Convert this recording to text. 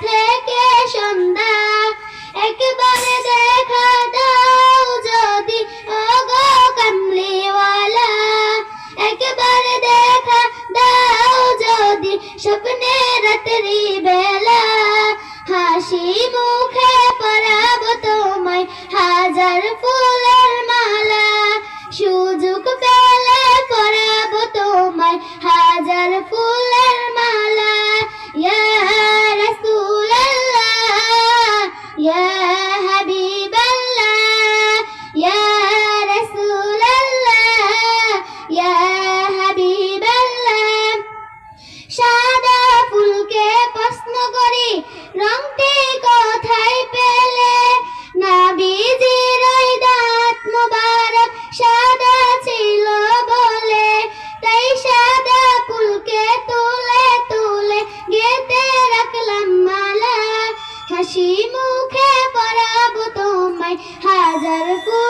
থেকে সন্ধ্যা একবারে দেখা দাও যদি ওগো কামলিওয়ালা, একবারে দেখা দাও যদি স্বপ্নে রাত্রি বেলা, হাসি মুখে পরাবো তোমায় হাজার ফুলের মালা, সুযোগ পেলে পরাবো তোমায় হাজার ফুলের মালা। ইয়া রাসূলুল্লাহ ইয়া হাবিবাল্লাহ, ইয়া রাসূলুল্লাহ ইয়া হাবিবাল্লাহ। সাদা ফুলকে প্রশ্ন করি রংটি কোথায় পেলে, নবীজির ওই দাঁত মোবারক সাদা ছিল বলে, তাই সাদা ফুলকে তুলে তুলে গেঁথে রাখলাম মালা, হাসি মুখে পরাবো তোমায় হাজার ফুল।